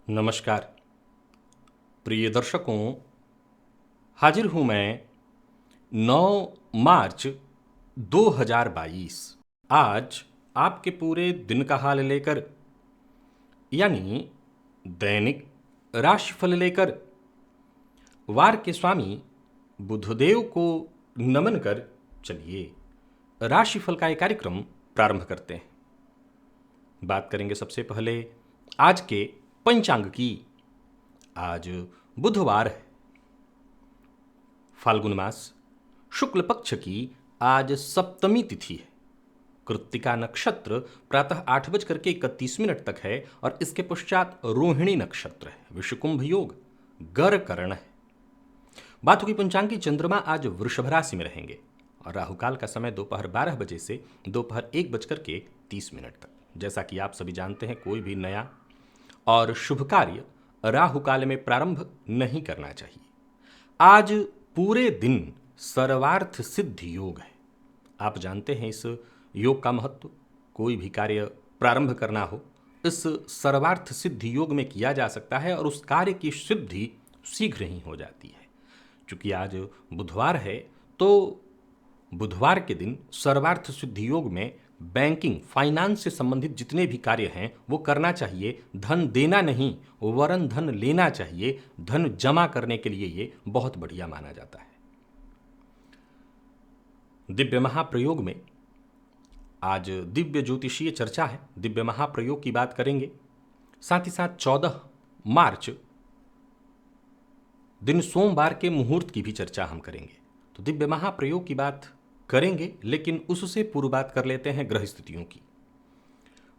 नमस्कार प्रिय दर्शकों। हाजिर हूं मैं 9 मार्च 2022। आज आपके पूरे दिन का हाल लेकर, यानी दैनिक राशिफल लेकर, वार के स्वामी बुधदेव को नमन कर चलिए राशिफल का एक कार्यक्रम प्रारंभ करते हैं। बात करेंगे सबसे पहले आज के पंचांग की। आज बुधवार है, फाल्गुन मास शुक्ल पक्ष की आज सप्तमी तिथि है। कृत्तिका नक्षत्र प्रातः 8:31 तक है और इसके पश्चात रोहिणी नक्षत्र है। विषुकुंभ योग गर करण है। बात होगी पंचांग की। चंद्रमा आज वृषभ राशि में रहेंगे और राहुकाल का समय दोपहर 12 बजे से दोपहर 1:30 तक। जैसा कि आप सभी जानते हैं, कोई भी नया और शुभ कार्य राहुकाल में प्रारंभ नहीं करना चाहिए। आज पूरे दिन सर्वार्थ सिद्धि योग है। आप जानते हैं इस योग का महत्व। कोई भी कार्य प्रारंभ करना हो, इस सर्वार्थ सिद्धि योग में किया जा सकता है और उस कार्य की सिद्धि शीघ्र ही हो जाती है। चूंकि आज बुधवार है, तो बुधवार के दिन सर्वार्थ सिद्धि योग में बैंकिंग, फाइनेंस से संबंधित जितने भी कार्य हैं वो करना चाहिए। धन देना नहीं, वरन धन लेना चाहिए। धन जमा करने के लिए ये बहुत बढ़िया माना जाता है। दिव्य महाप्रयोग में आज दिव्य ज्योतिषीय चर्चा है। दिव्य महाप्रयोग की बात करेंगे। साथ ही साथ 14 मार्च दिन सोमवार के मुहूर्त की भी चर्चा हम करेंगे। तो दिव्य महाप्रयोग की बात करेंगे, लेकिन उससे पूर्व बात कर लेते हैं ग्रह स्थितियों की।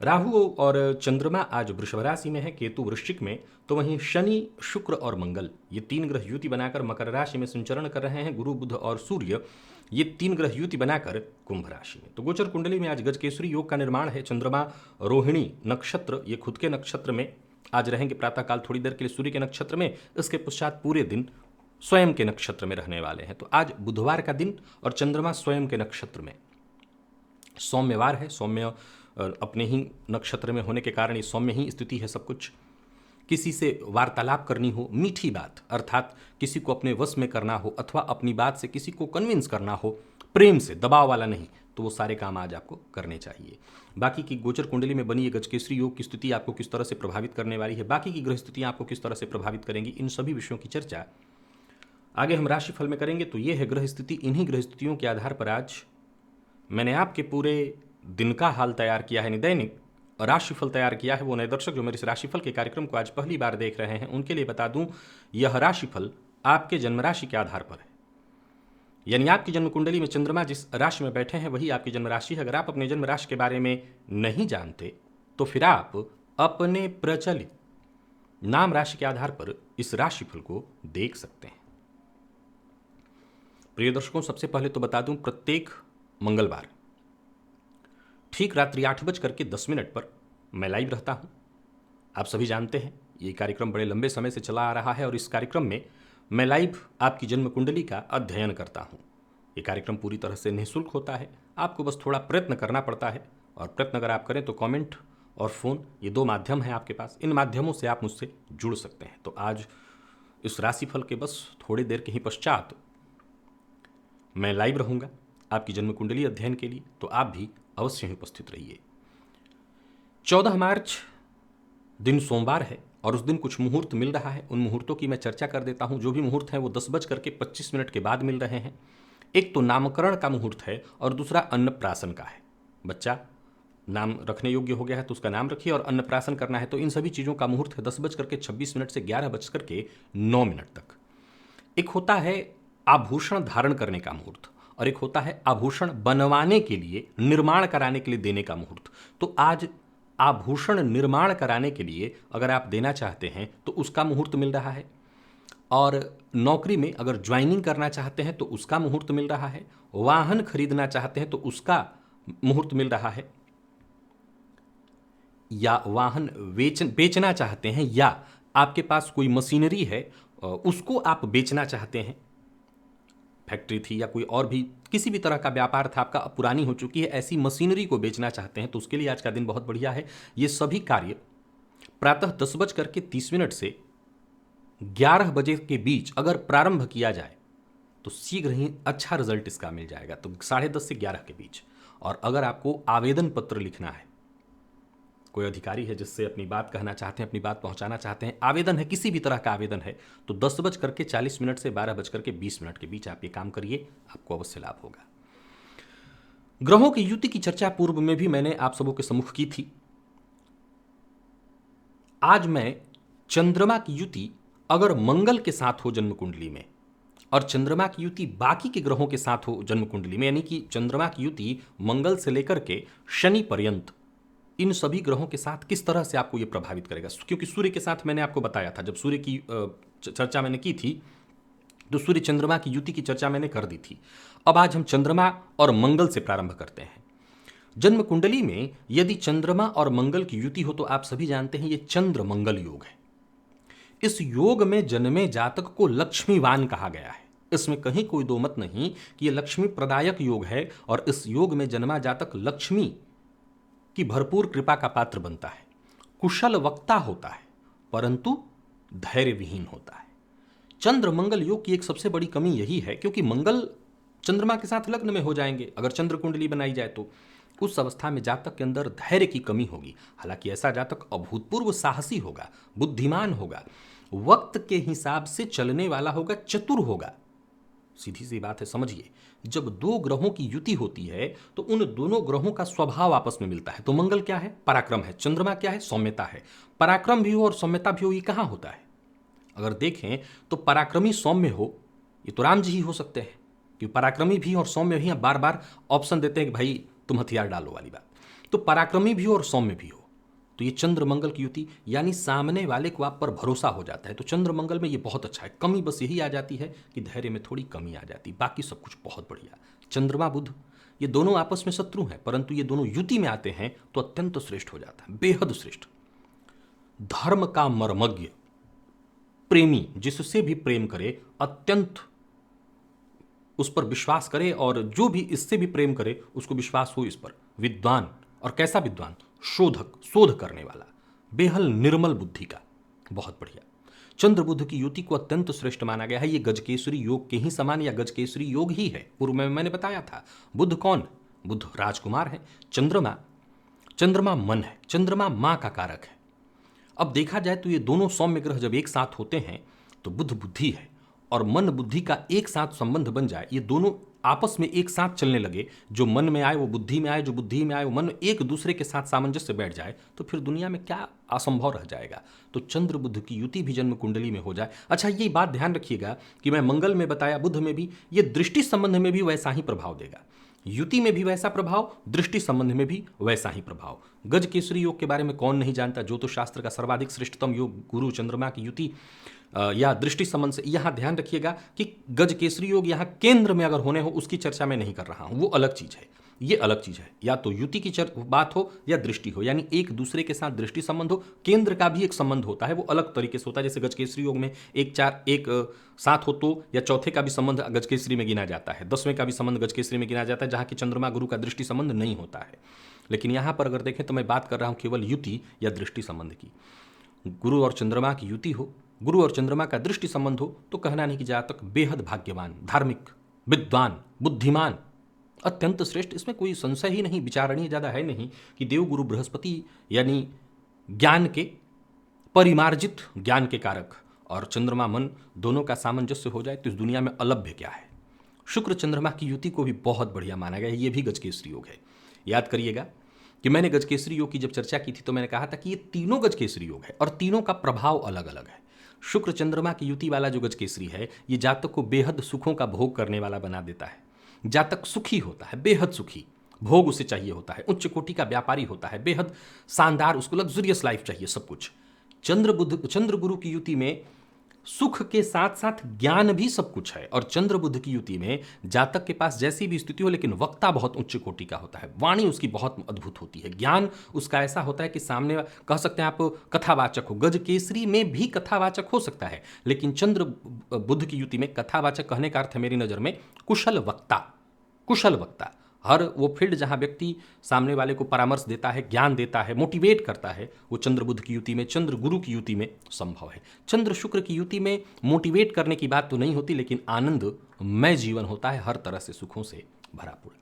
राहु और चंद्रमा आज वृषभ राशि में है, केतु वृश्चिक में, तो वहीं शनि, शुक्र और मंगल ये 3 ग्रह युति बनाकर मकर राशि में संचरण कर रहे हैं। गुरु, बुध और सूर्य ये 3 ग्रह युति बनाकर कुंभ राशि में। तो गोचर कुंडली में आज गजकेसरी योग का निर्माण है। चंद्रमा रोहिणी नक्षत्र, ये खुद के नक्षत्र में आज रहेंगे प्रातःकाल थोड़ी देर के लिए सूर्य के नक्षत्र में। इसके पश्चात पूरे दिन स्वयं के नक्षत्र में रहने वाले हैं। तो आज बुधवार का दिन और चंद्रमा स्वयं के नक्षत्र में। सौम्यवार है, सौम्य अपने ही नक्षत्र में होने के कारण ये सौम्य ही स्थिति है। सब कुछ किसी से वार्तालाप करनी हो, मीठी बात, अर्थात किसी को अपने वश में करना हो अथवा अपनी बात से किसी को कन्विंस करना हो, प्रेम से, दबाव वाला नहीं, तो वो सारे काम आज आपको करने चाहिए। बाकी की गोचर कुंडली में बनी ये गजकेसरी योग की स्थिति आपको किस तरह से प्रभावित करने वाली है, बाकी की ग्रह स्थितियां आपको किस तरह से प्रभावित करेंगी, इन सभी विषयों की चर्चा आगे हम राशिफल में करेंगे। तो ये है ग्रह स्थिति। इन्हीं ग्रह स्थितियों के आधार पर आज मैंने आपके पूरे दिन का हाल तैयार किया है, दैनिक राशिफल तैयार किया है। वो नए दर्शक जो मेरे इस राशिफल के कार्यक्रम को आज पहली बार देख रहे हैं, उनके लिए बता दूं, यह राशिफल आपके जन्म राशि के आधार पर है। यानी आपकी जन्म कुंडली में चंद्रमा जिस राशि में बैठे हैं वही आपकी जन्म राशि है। अगर आप अपने जन्म राशि के बारे में नहीं जानते तो फिर आप अपने प्रचलित नाम राशि के आधार पर इस राशिफल को देख सकते हैं। प्रिय दर्शकों, सबसे पहले तो बता दूं, प्रत्येक मंगलवार ठीक रात्रि 8:10 पर मैं लाइव रहता हूं। आप सभी जानते हैं ये कार्यक्रम बड़े लंबे समय से चला आ रहा है और इस कार्यक्रम में मैं लाइव आपकी जन्म कुंडली का अध्ययन करता हूं। ये कार्यक्रम पूरी तरह से निःशुल्क होता है। आपको बस थोड़ा प्रयत्न करना पड़ता है, और प्रयत्न अगर आप करें तो कमेंट और फ़ोन, ये 2 माध्यम हैं आपके पास। इन माध्यमों से आप मुझसे जुड़ सकते हैं। तो आज इस राशिफल के बस थोड़ी देर के ही पश्चात मैं लाइव रहूंगा आपकी जन्म कुंडली अध्ययन के लिए, तो आप भी अवश्य ही उपस्थित रहिए। 14 मार्च दिन सोमवार है और उस दिन कुछ मुहूर्त मिल रहा है। उन मुहूर्तों की मैं चर्चा कर देता हूं। जो भी मुहूर्त हैं वो 10:25 के बाद मिल रहे हैं। एक तो नामकरण का मुहूर्त है और दूसरा अन्नप्राशन का है। बच्चा नाम रखने योग्य हो गया है तो उसका नाम रखिए, और अन्नप्राशन करना है तो इन सभी चीज़ों का मुहूर्त है 10:26 से 11:09 तक। एक होता है आभूषण धारण करने का मुहूर्त और एक होता है आभूषण बनवाने के लिए, निर्माण कराने के लिए देने का मुहूर्त। तो आज आभूषण निर्माण कराने के लिए अगर आप देना चाहते हैं तो उसका मुहूर्त मिल रहा है, और नौकरी में अगर ज्वाइनिंग करना चाहते हैं तो उसका मुहूर्त मिल रहा है, वाहन खरीदना चाहते हैं तो उसका मुहूर्त मिल रहा है, या वाहन बेचना चाहते हैं, या आपके पास कोई मशीनरी है उसको आप बेचना चाहते हैं, फैक्ट्री थी या कोई और भी किसी भी तरह का व्यापार था आपका, अब पुरानी हो चुकी है, ऐसी मशीनरी को बेचना चाहते हैं तो उसके लिए आज का दिन बहुत बढ़िया है। ये सभी कार्य प्रातः 10:30 से 11 बजे के बीच अगर प्रारंभ किया जाए तो शीघ्र ही अच्छा रिजल्ट इसका मिल जाएगा। तो 10:30 से 11 के बीच। और अगर आपको आवेदन पत्र लिखना है, कोई अधिकारी है जिससे अपनी बात कहना चाहते हैं, अपनी बात पहुंचाना चाहते हैं, आवेदन है, किसी भी तरह का आवेदन है, तो 10:40 से 12:20 के बीच आप ये काम करिए, आपको अवश्य लाभ होगा। ग्रहों की युति की चर्चा पूर्व में भी मैंने आप सबों के सम्मुख की थी। आज मैं चंद्रमा की युति अगर मंगल के साथ हो जन्म कुंडली में और चंद्रमा की युति बाकी के ग्रहों के साथ हो जन्म कुंडली में, यानी कि चंद्रमा की युति मंगल से लेकर के शनि पर्यंत इन सभी ग्रहों के साथ किस तरह से आपको ये प्रभावित करेगा। क्योंकि सूर्य के साथ मैंने आपको बताया था, जब सूर्य की चर्चा मैंने की थी तो सूर्य चंद्रमा की युति की चर्चा मैंने कर दी थी। अब आज हम चंद्रमा और मंगल से प्रारंभ करते हैं। जन्म कुंडली में यदि चंद्रमा और मंगल की युति हो तो आप सभी जानते हैं ये चंद्र मंगल योग है। इस योग में जन्मे जातक को लक्ष्मीवान कहा गया है। इसमें कहीं कोई दो मत नहीं कि यह लक्ष्मी प्रदायक योग है और इस योग में जन्मा जातक लक्ष्मी की भरपूर कृपा का पात्र बनता है। कुशल वक्ता होता है परंतु धैर्य विहीन होता है। चंद्र मंगल योग की एक सबसे बड़ी कमी यही है क्योंकि मंगल चंद्रमा के साथ लग्न में हो जाएंगे अगर चंद्र कुंडली बनाई जाए तो उस अवस्था में जातक के अंदर धैर्य की कमी होगी। हालांकि ऐसा जातक अभूतपूर्व साहसी होगा, बुद्धिमान होगा, वक्त के हिसाब से चलने वाला होगा, चतुर होगा। सीधी सी बात है, समझिए, जब दो ग्रहों की युति होती है तो उन दोनों ग्रहों का स्वभाव आपस में मिलता है। तो मंगल क्या है? पराक्रम है। चंद्रमा क्या है? सौम्यता है। पराक्रम भी हो और सौम्यता भी हो, ये कहां होता है? अगर देखें तो पराक्रमी सौम्य हो, ये तो राम जी ही हो सकते हैं कि पराक्रमी भी और सौम्य भी। बार बार ऑप्शन देते हैं कि भाई तुम हथियार डालो वाली बात। तो पराक्रमी भी हो और सौम्य भी हो, तो ये चंद्र मंगल की युति, यानी सामने वाले को आप पर भरोसा हो जाता है। तो चंद्र मंगल में ये बहुत अच्छा है। कमी बस यही आ जाती है कि धैर्य में थोड़ी कमी आ जाती, बाकी सब कुछ बहुत बढ़िया। चंद्रमा बुध ये दोनों आपस में शत्रु हैं, परंतु ये दोनों युति में आते हैं तो अत्यंत श्रेष्ठ हो जाता है, बेहद श्रेष्ठ। धर्म का मर्मज्ञ, प्रेमी, जिससे भी प्रेम करे अत्यंत उस पर विश्वास करे और जो भी इससे भी प्रेम करे उसको विश्वास हो इस पर। विद्वान, और कैसा विद्वान? शोधक, शोध करने वाला, बेहद निर्मल बुद्धि का, बहुत बढ़िया। चंद्र बुध की युति को अत्यंत श्रेष्ठ माना गया है। ये गजकेसरी योग के ही समान या गजकेसरी योग ही है। पूर्व में मैंने बताया था। बुध कौन? बुध राजकुमार है। चंद्रमा मन है। चंद्रमा मां का कारक है। अब देखा जाए तो ये दोनों सौम्य ग्रह जब एक साथ होते हैं तो बुध बुद्धि है और मन बुद्धि का एक साथ संबंध बन जाए, ये दोनों आपस में एक साथ चलने लगे, जो मन में आए वो बुद्धि में आए, जो बुद्धि में आए वो मन में, एक दूसरे के साथ सामंजस्य बैठ जाए, तो फिर दुनिया में क्या असंभव रह जाएगा। तो चंद्र बुध की युति भी जन्म कुंडली में हो जाए। अच्छा, ये बात ध्यान रखिएगा कि मैं मंगल में बताया, बुध में भी, ये दृष्टि संबंध में भी वैसा ही प्रभाव देगा। युति में भी वैसा प्रभाव, दृष्टि संबंध में भी वैसा ही प्रभाव। गज केसरी योग के बारे में कौन नहीं जानता? ज्योतिष शास्त्र का सर्वाधिक श्रेष्ठतम योग गुरु चंद्रमा की युति या दृष्टि संबंध से। यहां ध्यान रखिएगा कि गज केसरी योग यहां केंद्र में अगर होने हो उसकी चर्चा मैं नहीं कर रहा हूं, वो अलग चीज है, ये अलग चीज है। या तो युति की बात हो या दृष्टि हो, यानी एक दूसरे के साथ दृष्टि संबंध हो। केंद्र का भी एक संबंध होता है, वो अलग तरीके से होता है। जैसे गजकेसरी योग में एक साथ हो तो, या चौथे का भी संबंध गजकेसरी में गिना जाता है, 10वें का भी संबंध गजकेसरी में गिना जाता है, जहां की चंद्रमा गुरु का दृष्टि संबंध नहीं होता है। लेकिन यहां पर अगर देखें तो मैं बात कर रहा हूं केवल युति या दृष्टि संबंध की। गुरु और चंद्रमा की युति हो, गुरु और चंद्रमा का दृष्टि संबंध हो, तो कहना नहीं कि जातक बेहद भाग्यवान, धार्मिक, विद्वान, बुद्धिमान, अत्यंत श्रेष्ठ। इसमें कोई संशय ही नहीं, विचारणीय ज्यादा है नहीं कि देव गुरु बृहस्पति यानी ज्ञान के, परिमार्जित ज्ञान के कारक, और चंद्रमा मन, दोनों का सामंजस्य हो जाए तो इस दुनिया में अलभ्य क्या है। शुक्र चंद्रमा की युति को भी बहुत बढ़िया माना गया है। ये भी गजकेसरी योग है। याद करिएगा कि मैंने गजकेसरी योग की जब चर्चा की थी तो मैंने कहा था कि ये तीनों गजकेसरी योग है और तीनों का प्रभाव अलग अलग है। शुक्र चंद्रमा की युति वाला जो गजकेसरी है, ये जातक को बेहद सुखों का भोग करने वाला बना देता है। जातक सुखी होता है, बेहद सुखी, भोग उसे चाहिए होता है, उच्च कोटि का व्यापारी होता है, बेहद शानदार, उसको लग्जरियस लाइफ चाहिए, सब कुछ। चंद्र गुरु की युति में सुख के साथ साथ ज्ञान भी सब कुछ है, और चंद्र बुध की युति में जातक के पास जैसी भी स्थिति हो लेकिन वक्ता बहुत उच्च कोटि का होता है, वाणी उसकी बहुत अद्भुत होती है, ज्ञान उसका ऐसा होता है कि सामने कह सकते हैं आप कथावाचक हो। गज केसरी में भी कथावाचक हो सकता है, लेकिन चंद्र बुध की युति में कथावाचक कहने का अर्थ है मेरी नजर में कुशल वक्ता, कुशल वक्ता। हर वो फील्ड जहाँ व्यक्ति सामने वाले को परामर्श देता है, ज्ञान देता है, मोटिवेट करता है, वो चंद्र बुध की युति में, चंद्र गुरु की युति में संभव है। चंद्र शुक्र की युति में मोटिवेट करने की बात तो नहीं होती, लेकिन आनंदमय जीवन होता है, हर तरह से सुखों से भरा पूरा।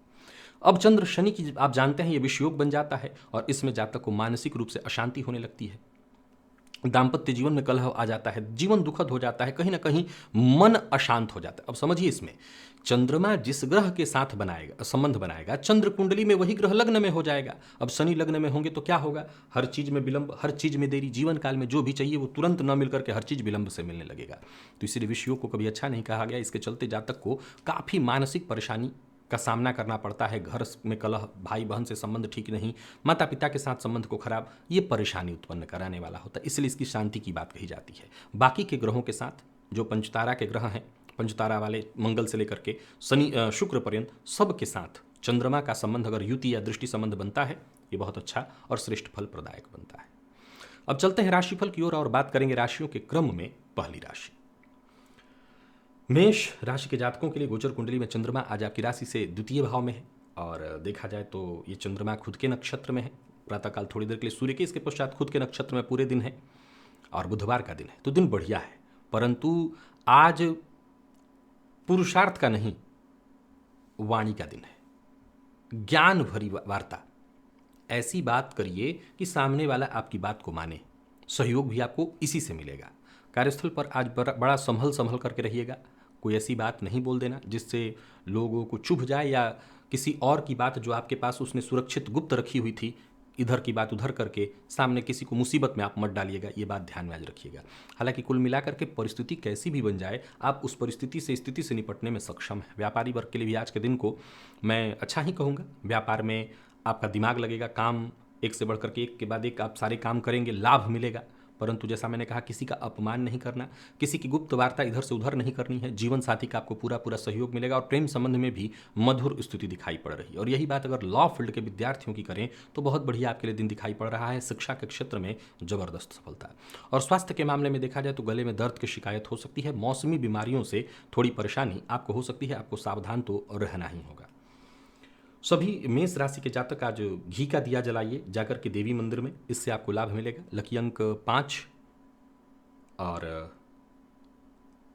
अब चंद्र शनि की आप जानते हैं ये विषयोग बन जाता है और इसमें जातक को मानसिक रूप से अशांति होने लगती है, दाम्पत्य जीवन में कलह आ जाता है, जीवन दुखद हो जाता है, कहीं ना कहीं मन अशांत हो जाता है। अब समझिए, इसमें चंद्रमा जिस ग्रह के साथ बनाएगा, संबंध बनाएगा, चंद्र कुंडली में वही ग्रह लग्न में हो जाएगा। अब शनि लग्न में होंगे तो क्या होगा? हर चीज में विलंब, हर चीज में देरी, जीवन काल में जो भी चाहिए वो तुरंत न मिलकर के हर चीज विलंब से मिलने लगेगा। तो इसीलिए विषयों को कभी अच्छा नहीं कहा गया। इसके चलते जातक को काफी मानसिक परेशानी का सामना करना पड़ता है। घर में कलह, भाई बहन से संबंध ठीक नहीं, माता पिता के साथ संबंध को खराब, ये परेशानी उत्पन्न कराने वाला होता है। इसलिए इसकी शांति की बात कही जाती है। बाकी के ग्रहों के साथ जो पंचतारा के ग्रह हैं, पंचतारा वाले मंगल से लेकर के शनि शुक्र पर्यंत, सब के साथ चंद्रमा का संबंध अगर युति या दृष्टि संबंध बनता है, ये बहुत अच्छा और श्रेष्ठ फल प्रदायक बनता है। अब चलते हैं राशिफल की ओर और बात करेंगे राशियों के क्रम में। पहली राशि मेष राशि के जातकों के लिए गोचर कुंडली में चंद्रमा आज आपकी राशि से द्वितीय भाव में है और देखा जाए तो ये चंद्रमा खुद के नक्षत्र में है। प्रातःकाल थोड़ी देर के लिए सूर्य के, इसके पश्चात खुद के नक्षत्र में पूरे दिन है और बुधवार का दिन है, तो दिन बढ़िया है। परंतु आज पुरुषार्थ का नहीं, वाणी का दिन है। ज्ञान भरी वार्ता, ऐसी बात करिए कि सामने वाला आपकी बात को माने। सहयोग भी आपको इसी से मिलेगा। कार्यस्थल पर आज बड़ा संभल संभल करके रहिएगा। कोई ऐसी बात नहीं बोल देना जिससे लोगों को चुभ जाए, या किसी और की बात जो आपके पास उसने सुरक्षित गुप्त रखी हुई थी, इधर की बात उधर करके सामने किसी को मुसीबत में आप मत डालिएगा। ये बात ध्यान में आज रखिएगा। हालांकि कुल मिलाकर के परिस्थिति कैसी भी बन जाए, आप उस परिस्थिति से, स्थिति से निपटने में सक्षम है। व्यापारी वर्ग के लिए भी आज के दिन को मैं अच्छा ही कहूँगा। व्यापार में आपका दिमाग लगेगा, काम एक से बढ़कर के एक के बाद एक आप सारे काम करेंगे, लाभ मिलेगा। परंतु जैसा मैंने कहा, किसी का अपमान नहीं करना, किसी की गुप्त वार्ता इधर से उधर नहीं करनी है। जीवन साथी का आपको पूरा पूरा सहयोग मिलेगा और प्रेम संबंध में भी मधुर स्थिति दिखाई पड़ रही है। और यही बात अगर लॉ फील्ड के विद्यार्थियों की करें तो बहुत बढ़िया आपके लिए दिन दिखाई पड़ रहा है। शिक्षा के क्षेत्र में जबरदस्त सफलता। और स्वास्थ्य के मामले में देखा जाए तो गले में दर्द की शिकायत हो सकती है। मौसमी बीमारियों से थोड़ी परेशानी आपको हो सकती है। आपको सावधान तो रहना ही होगा। सभी मेष राशि के जातक आज घी का दिया जलाइए जाकर के देवी मंदिर में, इससे आपको लाभ मिलेगा। लकी अंक 5 और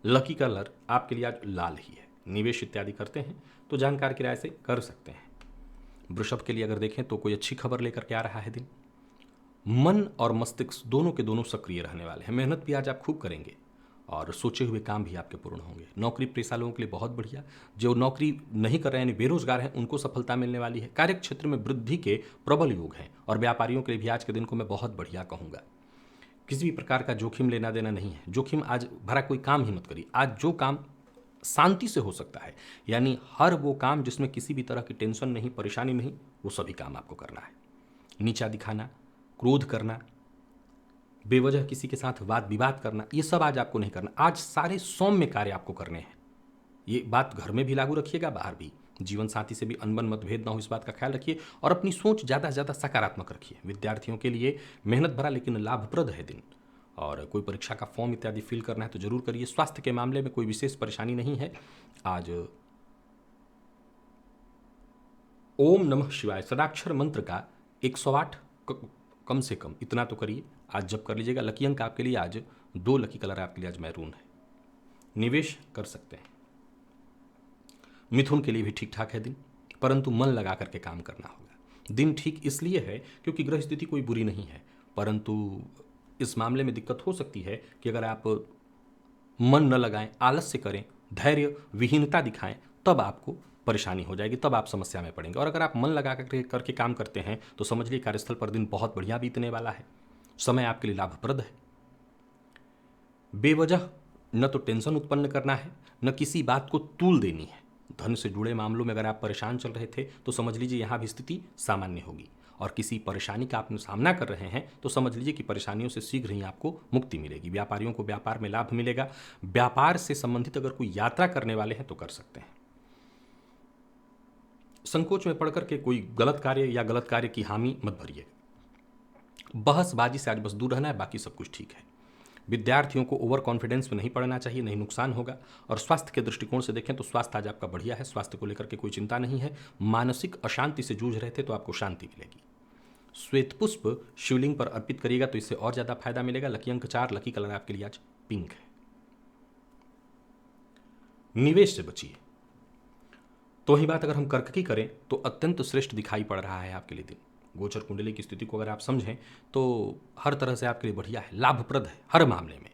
लकी कलर आपके लिए आज लाल ही है। निवेश इत्यादि करते हैं तो जानकार की राय से कर सकते हैं। वृषभ के लिए अगर देखें तो कोई अच्छी खबर लेकर के आ रहा है दिन। मन और मस्तिष्क दोनों के दोनों सक्रिय रहने वाले हैं। मेहनत भी आज आप खूब करेंगे और सोचे हुए काम भी आपके पूर्ण होंगे। नौकरी पेशा लोगों के लिए बहुत बढ़िया। जो नौकरी नहीं कर रहे हैं, यानी बेरोजगार हैं, उनको सफलता मिलने वाली है। कार्य क्षेत्र में वृद्धि के प्रबल योग हैं और व्यापारियों के लिए भी आज के दिन को मैं बहुत बढ़िया कहूँगा। किसी भी प्रकार का जोखिम लेना देना नहीं है। जोखिम आज भरा कोई काम ही मत करिए। आज जो काम शांति से हो सकता है, यानी हर वो काम जिसमें किसी भी तरह की टेंशन नहीं, परेशानी नहीं, वो सभी काम आपको करना है। नीचा दिखाना, क्रोध करना, बेवजह किसी के साथ वाद विवाद करना, ये सब आज आपको नहीं करना। आज सारे सौम्य कार्य आपको करने हैं। ये बात घर में भी लागू रखिएगा, बाहर भी। जीवन साथी से भी अनबन मतभेद ना हो, इस बात का ख्याल रखिए और अपनी सोच ज़्यादा से ज़्यादा सकारात्मक रखिए। विद्यार्थियों के लिए मेहनत भरा लेकिन लाभप्रद है दिन। और कोई परीक्षा का फॉर्म इत्यादि फिल करना है तो जरूर करिए। स्वास्थ्य के मामले में कोई विशेष परेशानी नहीं है। आज ओम नमः शिवाय षडाक्षर मंत्र का 108 कम से कम इतना तो करिए, आज जब कर लीजिएगा। लकी अंक आपके लिए आज 2, लकी कलर आपके लिए आज मैरून है। निवेश कर सकते हैं। मिथुन के लिए भी ठीक ठाक है दिन, परंतु मन लगा करके काम करना होगा। दिन ठीक इसलिए है क्योंकि ग्रह स्थिति कोई बुरी नहीं है, परंतु इस मामले में दिक्कत हो सकती है कि अगर आप मन न लगाएं, आलस्य करें, धैर्य विहीनता दिखाएं, तब आपको परेशानी हो जाएगी, तब आप समस्या में पड़ेंगे। और अगर आप मन लगा करके काम करते हैं तो समझ लीजिए कार्यस्थल पर दिन बहुत बढ़िया बीतने वाला है। समय आपके लिए लाभप्रद है। बेवजह न तो टेंशन उत्पन्न करना है, न किसी बात को तूल देनी है। धन से जुड़े मामलों में अगर आप परेशान चल रहे थे तो समझ लीजिए यहाँ भी स्थिति सामान्य होगी। और किसी परेशानी का आप सामना कर रहे हैं तो समझ लीजिए कि परेशानियों से शीघ्र ही आपको मुक्ति मिलेगी। व्यापारियों को व्यापार में लाभ मिलेगा। व्यापार से संबंधित अगर कोई यात्रा करने वाले हैं तो कर सकते हैं। संकोच में पड़कर के कोई गलत कार्य या गलत कार्य की हामी मत भरिए। बहसबाजी से आज बस दूर रहना है, बाकी सब कुछ ठीक है। विद्यार्थियों को ओवर कॉन्फिडेंस में नहीं पड़ना चाहिए, नहीं नुकसान होगा। और स्वास्थ्य के दृष्टिकोण से देखें तो स्वास्थ्य आज आपका बढ़िया है, स्वास्थ्य को लेकर के कोई चिंता नहीं है। मानसिक अशांति से जूझ रहे थे तो आपको शांति मिलेगी। श्वेत पुष्प शिवलिंग पर अर्पित करिएगा तो इससे और ज्यादा फायदा मिलेगा। लकी अंक 4, लकी कलर आपके लिए आज पिंक है। निवेश से बचिए। तो ही बात अगर हम कर्क की करें तो अत्यंत श्रेष्ठ दिखाई पड़ रहा है आपके लिए दिन। गोचर कुंडली की स्थिति को अगर आप समझें तो हर तरह से आपके लिए बढ़िया है, लाभप्रद है हर मामले में।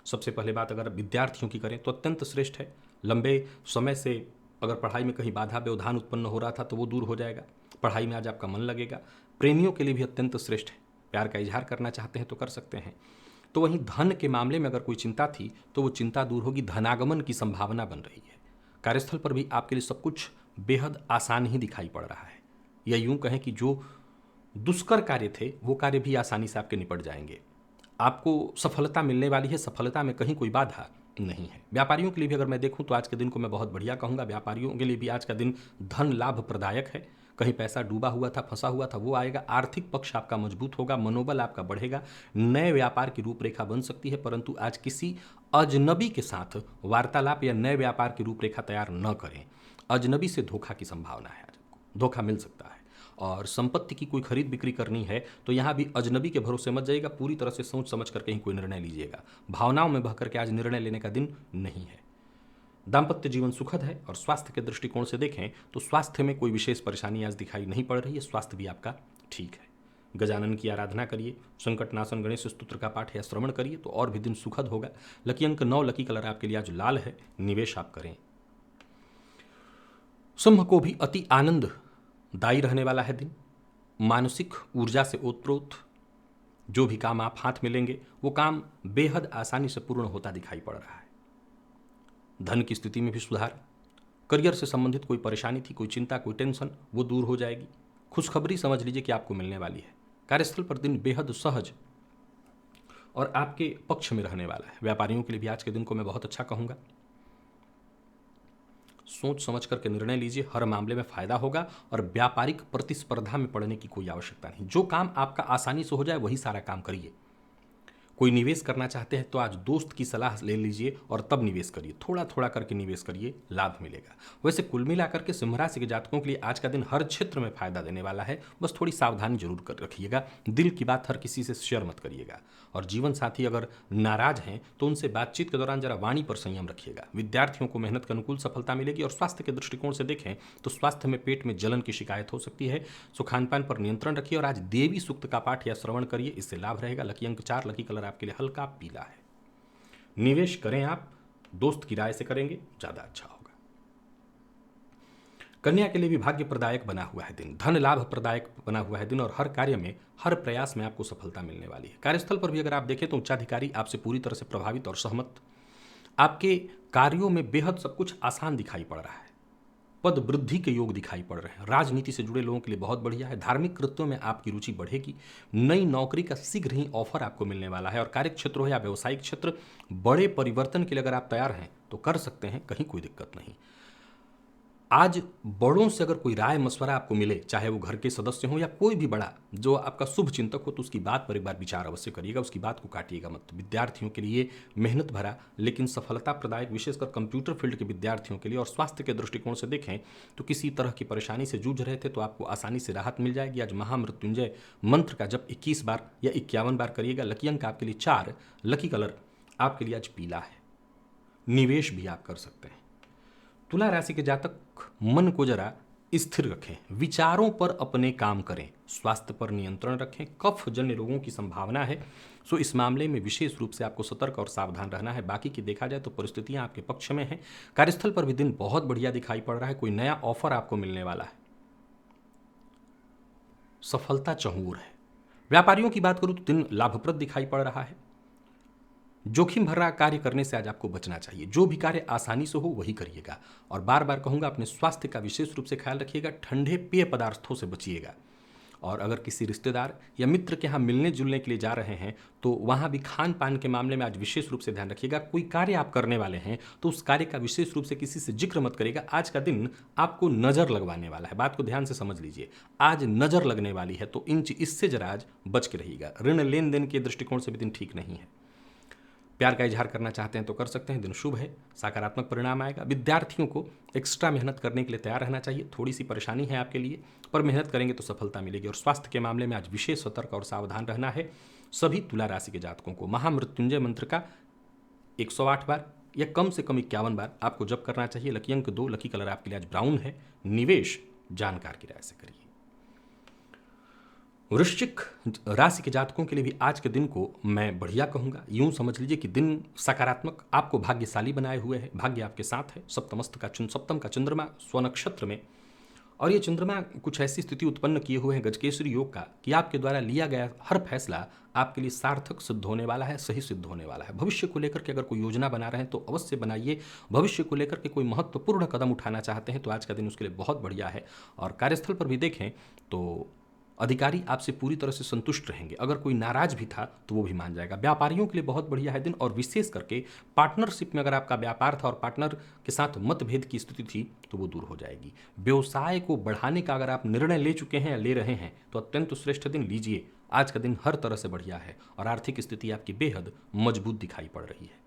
सबसे पहले बात अगर विद्यार्थियों की करें तो अत्यंत श्रेष्ठ है। लंबे समय से अगर पढ़ाई में कहीं बाधा व्यवधान उत्पन्न हो रहा था तो वो दूर हो जाएगा। पढ़ाई में आज आपका मन लगेगा। प्रेमियों के लिए भी अत्यंत श्रेष्ठ है। प्यार का इजहार करना चाहते हैं तो कर सकते हैं। तो वहीं धन के मामले में अगर कोई चिंता थी तो वो चिंता दूर होगी। धनागमन की संभावना बन रही है। कार्यस्थल पर भी आपके लिए सब कुछ बेहद आसान ही दिखाई पड़ रहा है। या यूं कहें कि जो दुष्कर कार्य थे वो कार्य भी आसानी से आपके निपट जाएंगे। आपको सफलता मिलने वाली है। सफलता में कहीं कोई बाधा नहीं है। व्यापारियों के लिए भी अगर मैं देखूं तो आज के दिन को मैं बहुत बढ़िया कहूंगा। व्यापारियों के लिए भी आज का दिन धन लाभ प्रदायक है। कहीं पैसा डूबा हुआ था, फंसा हुआ था, वो आएगा। आर्थिक पक्ष आपका मजबूत होगा, मनोबल आपका बढ़ेगा। नए व्यापार की रूपरेखा बन सकती है, परंतु आज किसी अजनबी के साथ वार्तालाप या नए व्यापार की रूपरेखा तैयार न करें। अजनबी से धोखा की संभावना है। आज आपको धोखा मिल सकता है। और संपत्ति की कोई खरीद बिक्री करनी है तो यहाँ भी अजनबी के भरोसे मत जाइएगा। पूरी तरह से सोच समझ करके ही कोई निर्णय लीजिएगा। भावनाओं में बह करके आज निर्णय लेने का दिन नहीं है। दाम्पत्य जीवन सुखद है। और स्वास्थ्य के दृष्टिकोण से देखें तो स्वास्थ्य में कोई विशेष परेशानी आज दिखाई नहीं पड़ रही है। स्वास्थ्य भी आपका ठीक है। गजानन की आराधना करिए, संकटनाशन गणेश स्तोत्र का पाठ या श्रवण करिए तो और भी दिन सुखद होगा। लकी अंक 9, लकी कलर आपके लिए आज लाल है। निवेश आप करें। सिंह को भी अति आनंद दायी रहने वाला है दिन। मानसिक ऊर्जा से ओतप्रोत जो भी काम आप हाथ में लेंगे वो काम बेहद आसानी से पूर्ण होता दिखाई पड़ रहा है। धन की स्थिति में भी सुधार। करियर से संबंधित कोई परेशानी थी, कोई चिंता, कोई टेंशन, वो दूर हो जाएगी। खुशखबरी समझ लीजिए कि आपको मिलने वाली है। कार्यस्थल पर दिन बेहद सहज और आपके पक्ष में रहने वाला है। व्यापारियों के लिए भी आज के दिन को मैं बहुत अच्छा कहूंगा। सोच समझ करके निर्णय लीजिए, हर मामले में फायदा होगा। और व्यापारिक प्रतिस्पर्धा में पड़ने की कोई आवश्यकता नहीं। जो काम आपका आसानी से हो जाए वही सारा काम करिए। कोई निवेश करना चाहते हैं तो आज दोस्त की सलाह ले लीजिए और तब निवेश करिए। थोड़ा थोड़ा करके निवेश करिए, लाभ मिलेगा। वैसे कुल मिलाकर के सिंह राशि के जातकों के लिए आज का दिन हर क्षेत्र में फायदा देने वाला है। बस थोड़ी सावधानी जरूर कर रखिएगा। दिल की बात हर किसी से शेयर मत करिएगा। और जीवन साथी अगर नाराज हैं तो उनसे बातचीत के दौरान जरा वाणी पर संयम रखिएगा। विद्यार्थियों को मेहनत के अनुकूल सफलता मिलेगी। और स्वास्थ्य के दृष्टिकोण से देखें तो स्वास्थ्य में पेट में जलन की शिकायत हो सकती है। सो खान पान पर नियंत्रण रखिए। और आज देवी सूक्त का पाठ या श्रवण करिए, इससे लाभ रहेगा। लकी अंक 4, लकी कलर आपके लिए हल्का पीला है। निवेश करें आप दोस्त की राय से करेंगे, ज्यादा अच्छा होगा। कन्या के लिए भी भाग्य प्रदायक बना हुआ है दिन। धन लाभ प्रदायक बना हुआ है दिन। और हर कार्य में, हर प्रयास में आपको सफलता मिलने वाली है। कार्यस्थल पर भी अगर आप देखें तो उच्चाधिकारी आपसे पूरी तरह से प्रभावित और सहमत। आपके कार्यों में बेहद सब कुछ आसान दिखाई पड़ रहा है। पद वृद्धि के योग दिखाई पड़ रहे हैं। राजनीति से जुड़े लोगों के लिए बहुत बढ़िया है। धार्मिक कृत्यों में आपकी रुचि बढ़ेगी। नई नौकरी का शीघ्र ही ऑफर आपको मिलने वाला है। और कार्य क्षेत्र हो या व्यवसायिक क्षेत्र, बड़े परिवर्तन के लिए अगर आप तैयार हैं तो कर सकते हैं, कहीं कोई दिक्कत नहीं। आज बड़ों से अगर कोई राय मशवरा आपको मिले, चाहे वो घर के सदस्य हो या कोई भी बड़ा जो आपका शुभ चिंतक हो, तो उसकी बात पर एक बार विचार अवश्य करिएगा। उसकी बात को काटिएगा मत। विद्यार्थियों के लिए मेहनत भरा लेकिन सफलता प्रदायक, विशेषकर कंप्यूटर फील्ड के विद्यार्थियों के लिए। और स्वास्थ्य के दृष्टिकोण से देखें तो किसी तरह की परेशानी से जूझ रहे थे तो आपको आसानी से राहत मिल जाएगी। आज महामृत्युंजय मंत्र का जप 21 बार या 51 बार करिएगा। लकी अंक आपके लिए 4, लकी कलर आपके लिए आज पीला है। निवेश भी आप कर सकते हैं। तुला राशि के जातक मन को जरा स्थिर रखें, विचारों पर अपने काम करें, स्वास्थ्य पर नियंत्रण रखें। कफ जन्य रोगों की संभावना है, सो इस मामले में विशेष रूप से आपको सतर्क और सावधान रहना है। बाकी की देखा जाए तो परिस्थितियां आपके पक्ष में हैं। कार्यस्थल पर भी दिन बहुत बढ़िया दिखाई पड़ रहा है। कोई नया ऑफर आपको मिलने वाला है। सफलता चहुर है। व्यापारियों की बात करूं तो दिन लाभप्रद दिखाई पड़ रहा है। जोखिम भरा कार्य करने से आज आपको बचना चाहिए। जो भी कार्य आसानी से हो वही करिएगा। और बार बार कहूंगा, अपने स्वास्थ्य का विशेष रूप से ख्याल रखिएगा। ठंडे पेय पदार्थों से बचिएगा। और अगर किसी रिश्तेदार या मित्र के यहाँ मिलने जुलने के लिए जा रहे हैं तो वहाँ भी खान पान के मामले में आज विशेष रूप से ध्यान रखिएगा। कोई कार्य आप करने वाले हैं तो उस कार्य का विशेष रूप से किसी से जिक्र मत करिएगा। आज का दिन आपको नज़र लगवाने वाला है। बात को ध्यान से समझ लीजिए। आज नज़र लगने वाली है तो इससे जरा आज बच के रहिएगा। ऋण लेन देन के दृष्टिकोण से भी दिन ठीक नहीं है। प्यार का इजहार करना चाहते हैं तो कर सकते हैं, दिन शुभ है, सकारात्मक परिणाम आएगा। विद्यार्थियों को एक्स्ट्रा मेहनत करने के लिए तैयार रहना चाहिए। थोड़ी सी परेशानी है आपके लिए, पर मेहनत करेंगे तो सफलता मिलेगी। और स्वास्थ्य के मामले में आज विशेष सतर्क और सावधान रहना है। सभी तुला राशि के जातकों को महामृत्युंजय मंत्र का 108 बार या कम से कम 51 बार आपको जप करना चाहिए। लकी अंक 2, लकी कलर आपके लिए आज ब्राउन है। निवेश जानकार की राय से करिए। वृश्चिक राशि के जातकों के लिए भी आज के दिन को मैं बढ़िया कहूंगा। यूं समझ लीजिए कि दिन सकारात्मक, आपको भाग्यशाली बनाए हुए है, भाग्य आपके साथ है। सप्तम का चंद्रमा स्वनक्षत्र में, और ये चंद्रमा कुछ ऐसी स्थिति उत्पन्न किए हुए हैं गजकेसरी योग का कि आपके द्वारा लिया गया हर फैसला आपके लिए सार्थक सिद्ध होने वाला है, सही सिद्ध होने वाला है। भविष्य को लेकर के अगर कोई योजना बना रहे हैं तो अवश्य बनाइए। भविष्य को लेकर के कोई महत्वपूर्ण कदम उठाना चाहते हैं तो आज का दिन उसके लिए बहुत बढ़िया है। और कार्यस्थल पर भी देखें तो अधिकारी आपसे पूरी तरह से संतुष्ट रहेंगे। अगर कोई नाराज भी था तो वो भी मान जाएगा। व्यापारियों के लिए बहुत बढ़िया है दिन, और विशेष करके पार्टनरशिप में अगर आपका व्यापार था और पार्टनर के साथ मतभेद की स्थिति थी तो वो दूर हो जाएगी। व्यवसाय को बढ़ाने का अगर आप निर्णय ले चुके हैं या ले रहे हैं तो अत्यंत श्रेष्ठ दिन लीजिए। आज का दिन हर तरह से बढ़िया है और आर्थिक स्थिति आपकी बेहद मजबूत दिखाई पड़ रही है।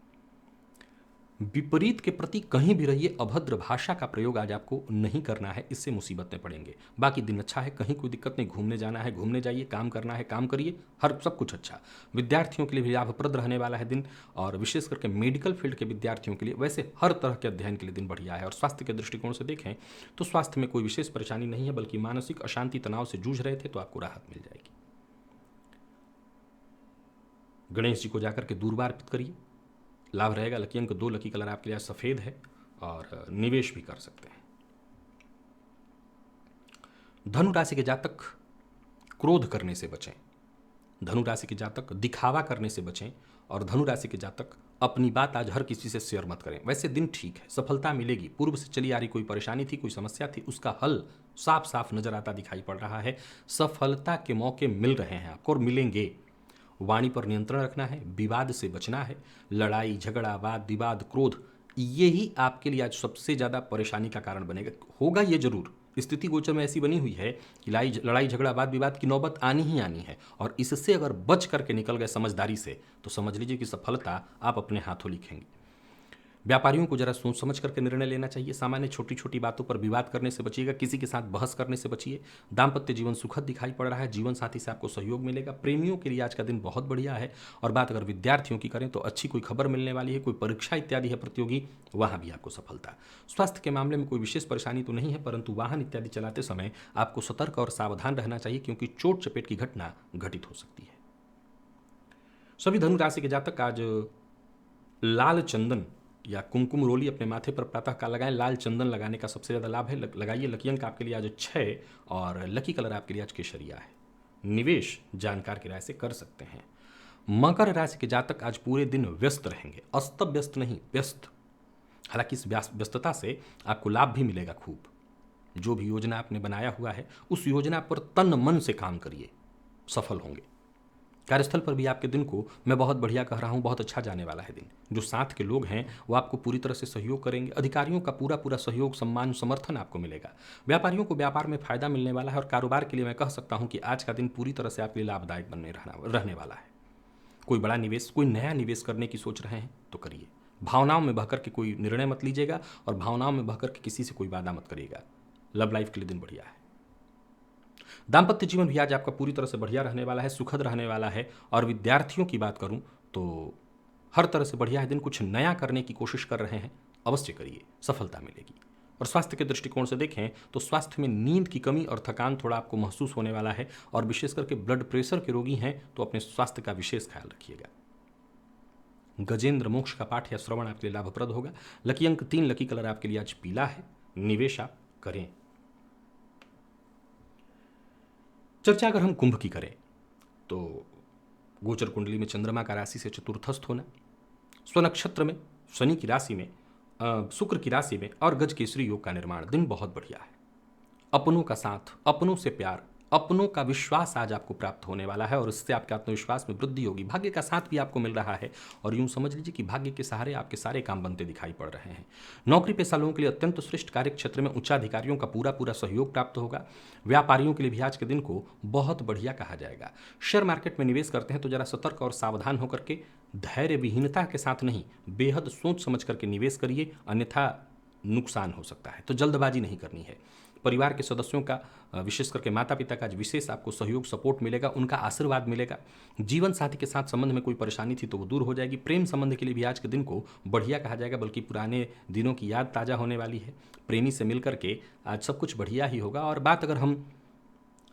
विपरीत के प्रति कहीं भी रहिए, अभद्र भाषा का प्रयोग आज आपको नहीं करना है, इससे मुसीबत में पड़ेंगे। बाकी दिन अच्छा है, कहीं कोई दिक्कत नहीं। घूमने जाना है घूमने जाइए, काम करना है काम करिए, हर सब कुछ अच्छा। विद्यार्थियों के लिए भी लाभप्रद रहने वाला है दिन, और विशेष करके मेडिकल फील्ड के विद्यार्थियों के लिए, वैसे हर तरह के अध्ययन के लिए दिन बढ़िया है। और स्वास्थ्य के दृष्टिकोण से देखें तो स्वास्थ्य में कोई विशेष परेशानी नहीं है, बल्कि मानसिक अशांति तनाव से जूझ रहे थे तो आपको राहत मिल जाएगी। गणेश जी को जाकर के दूर्वा अर्पित करिए, लाभ रहेगा। लकी अंक 2, लकी कलर आपके लिए सफेद है, और निवेश भी कर सकते हैं। धनु राशि के जातक क्रोध करने से बचें, धनु राशि के जातक दिखावा करने से बचें, और धनु राशि के जातक अपनी बात आज हर किसी से शेयर मत करें। वैसे दिन ठीक है, सफलता मिलेगी। पूर्व से चली आ रही कोई परेशानी थी, कोई समस्या थी, उसका हल साफ साफ नजर आता दिखाई पड़ रहा है। सफलता के मौके मिल रहे हैं आपको और मिलेंगे। वाणी पर नियंत्रण रखना है, विवाद से बचना है। लड़ाई झगड़ा, वाद विवाद, क्रोध, ये ही आपके लिए आज सबसे ज़्यादा परेशानी का कारण बनेगा। होगा ये जरूर, स्थिति गोचर में ऐसी बनी हुई है कि लड़ाई झगड़ा वाद विवाद की नौबत आनी ही आनी है, और इससे अगर बच करके निकल गए समझदारी से तो समझ लीजिए कि सफलता आप अपने हाथों लिखेंगे। व्यापारियों को जरा सोच समझ करके निर्णय लेना चाहिए। सामान्य छोटी छोटी बातों पर विवाद करने से बचिएगा, किसी के साथ बहस करने से बचिए। दाम्पत्य जीवन सुखद दिखाई पड़ रहा है, जीवन साथी से आपको सहयोग मिलेगा। प्रेमियों के लिए आज का दिन बहुत बढ़िया है। और बात अगर विद्यार्थियों की करें तो अच्छी कोई खबर मिलने वाली है, कोई परीक्षा इत्यादि है प्रतियोगी, वहाँ भी आपको सफलता। स्वास्थ्य के मामले में कोई विशेष परेशानी तो नहीं है, परंतु वाहन इत्यादि चलाते समय आपको सतर्क और सावधान रहना चाहिए, क्योंकि चोट चपेट की घटना घटित हो सकती है। सभी धनु राशि के जातक आज लाल चंदन या कुमकुम रोली अपने माथे पर प्रातः काल लगाएं। लाल चंदन लगाने का सबसे ज़्यादा लाभ है, लगाइए। लकी अंक आपके लिए आज 6, और लकी कलर आपके लिए आज केसरिया है। निवेश जानकार की राय से कर सकते हैं। मकर राशि के जातक आज पूरे दिन व्यस्त रहेंगे, अस्त व्यस्त नहीं, व्यस्त। हालांकि इस व्यस्तता से आपको लाभ भी मिलेगा खूब। जो भी योजना आपने बनाया हुआ है उस योजना पर तन मन से काम करिए, सफल होंगे। कार्यस्थल पर भी आपके दिन को मैं बहुत बढ़िया कह रहा हूँ, बहुत अच्छा जाने वाला है दिन। जो साथ के लोग हैं वो आपको पूरी तरह से सहयोग करेंगे। अधिकारियों का पूरा सहयोग, सम्मान, समर्थन आपको मिलेगा। व्यापारियों को व्यापार में फायदा मिलने वाला है, और कारोबार के लिए मैं कह सकता हूँ कि आज का दिन पूरी तरह से आपके लिए लाभदायक रहने वाला है। कोई बड़ा निवेश, कोई नया निवेश करने की सोच रहे हैं तो करिए। भावनाओं में बहकर के कोई निर्णय मत लीजिएगा, और भावनाओं में बहकर के किसी से कोई वादा मत करिएगा। लव लाइफ के लिए दिन बढ़िया है। दाम्पत्य जीवन भी आज आपका पूरी तरह से बढ़िया रहने वाला है, सुखद रहने वाला है। और विद्यार्थियों की बात करूं तो हर तरह से बढ़िया है दिन। कुछ नया करने की कोशिश कर रहे हैं, अवश्य करिए, सफलता मिलेगी। और स्वास्थ्य के दृष्टिकोण से देखें तो स्वास्थ्य में नींद की कमी और थकान थोड़ा आपको महसूस होने वाला है, और विशेष करके ब्लड प्रेशर के रोगी हैं तो अपने स्वास्थ्य का विशेष ख्याल रखिएगा। गजेंद्र मोक्ष का पाठ या श्रवण आपके लिए लाभप्रद होगा। लकी अंक 3, लकी कलर आपके लिए आज पीला है। निवेश आप करें। चर्चा अगर हम कुंभ की करें तो गोचर कुंडली में चंद्रमा का राशि से चतुर्थस्थ होना, स्वनक्षत्र में शनि की राशि में, शुक्र की राशि में, और गज केसरी योग का निर्माण, दिन बहुत बढ़िया है। अपनों का साथ, अपनों से प्यार, अपनों का विश्वास आज आपको प्राप्त होने वाला है और इससे आपके आत्मविश्वास में वृद्धि होगी। भाग्य का साथ भी आपको मिल रहा है और यूं समझ लीजिए कि भाग्य के सहारे आपके सारे काम बनते दिखाई पड़ रहे हैं। नौकरी पेशा लोगों के लिए अत्यंत श्रेष्ठ कार्य क्षेत्र में उच्चाधिकारियों का पूरा पूरा सहयोग प्राप्त होगा। व्यापारियों के लिए भी आज के दिन को बहुत बढ़िया कहा जाएगा। शेयर मार्केट में निवेश करते हैं तो जरा सतर्क और सावधान होकर के धैर्य विहीनता के साथ नहीं, बेहद सोच समझ करके निवेश करिए, अन्यथा नुकसान हो सकता है। तो जल्दबाजी नहीं करनी है। परिवार के सदस्यों का, विशेष करके माता पिता का आज विशेष आपको सहयोग सपोर्ट मिलेगा, उनका आशीर्वाद मिलेगा। जीवन साथी के साथ संबंध में कोई परेशानी थी तो वो दूर हो जाएगी। प्रेम संबंध के लिए भी आज के दिन को बढ़िया कहा जाएगा, बल्कि पुराने दिनों की याद ताज़ा होने वाली है। प्रेमी से मिलकर के आज सब कुछ बढ़िया ही होगा। और बात अगर हम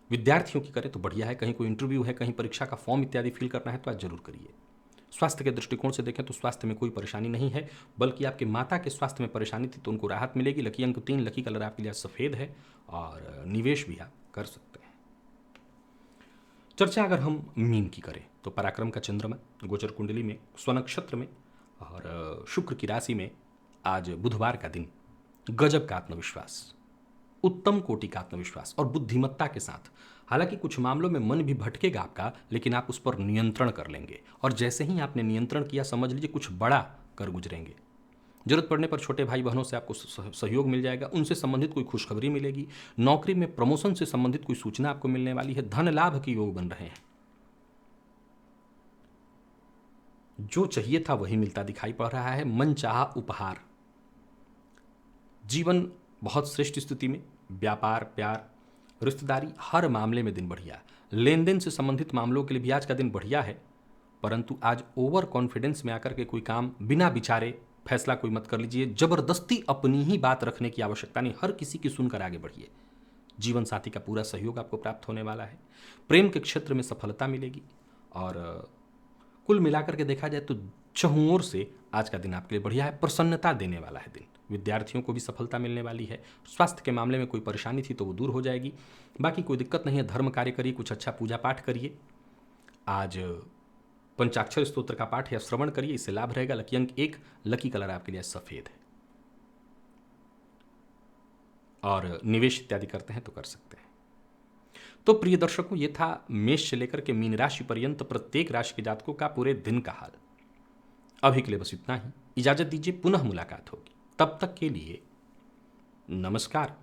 विद्यार्थियों की करें तो बढ़िया है। कहीं कोई इंटरव्यू है, कहीं परीक्षा का फॉर्म इत्यादि फिल करना है तो आज जरूर करिए। स्वास्थ्य के दृष्टिकोण से देखें तो स्वास्थ्य में कोई परेशानी नहीं है, बल्कि आपके माता के स्वास्थ्य में परेशानी थी तो उनको राहत मिलेगी। लकी अंक 3, लकी कलर आपके लिए सफ़ेद है और निवेश भी आप कर सकते हैं। चर्चा अगर हम मीन की करें तो पराक्रम का चंद्रमा गोचर कुंडली में स्वनक्षत्र में और शुक्र की राशि में आज बुधवार का दिन गजब का आत्मविश्वास, उत्तम कोटि का आत्मविश्वास और बुद्धिमत्ता के साथ। हालांकि कुछ मामलों में मन भी भटकेगा आपका, लेकिन आप उस पर नियंत्रण कर लेंगे और जैसे ही आपने नियंत्रण किया समझ लीजिए कुछ बड़ा कर गुजरेंगे। जरूरत पड़ने पर छोटे भाई बहनों से आपको सहयोग मिल जाएगा, उनसे संबंधित कोई खुशखबरी मिलेगी। नौकरी में प्रमोशन से संबंधित कोई सूचना आपको मिलने वाली है। धन लाभ के योग बन रहे हैं। जो चाहिए था वही मिलता दिखाई पड़ रहा है। मन चाहा उपहार। जीवन बहुत श्रेष्ठ स्थिति में। व्यापार, प्यार, रिश्तेदारी, हर मामले में दिन बढ़िया। लेन देन से संबंधित मामलों के लिए भी आज का दिन बढ़िया है, परंतु आज ओवर कॉन्फिडेंस में आकर के कोई काम बिना विचारे फैसला कोई मत कर लीजिए। जबरदस्ती अपनी ही बात रखने की आवश्यकता नहीं, हर किसी की सुनकर आगे बढ़िए। जीवन साथी का पूरा सहयोग आपको प्राप्त होने वाला है। प्रेम के क्षेत्र में सफलता मिलेगी और कुल मिलाकर के देखा जाए तो चहुं ओर से आज का दिन आपके लिए बढ़िया है। प्रसन्नता देने वाला है दिन। विद्यार्थियों को भी सफलता मिलने वाली है। स्वास्थ्य के मामले में कोई परेशानी थी तो वो दूर हो जाएगी। बाकी कोई दिक्कत नहीं है। धर्म कार्य करिए, कुछ अच्छा पूजा पाठ करिए। आज पंचाक्षर स्तोत्र का पाठ या श्रवण करिए, इससे लाभ रहेगा। लकी अंक 1, लकी कलर आपके लिए सफेद है और निवेश इत्यादि करते हैं तो कर सकते हैं। तो प्रिय दर्शकों, ये था मेष से लेकर के मीन राशि पर्यंत प्रत्येक राशि के जातकों का पूरे दिन का हाल। अभी के लिए बस इतना ही। इजाजत दीजिए, पुनः मुलाकात होगी। तब तक के लिए नमस्कार।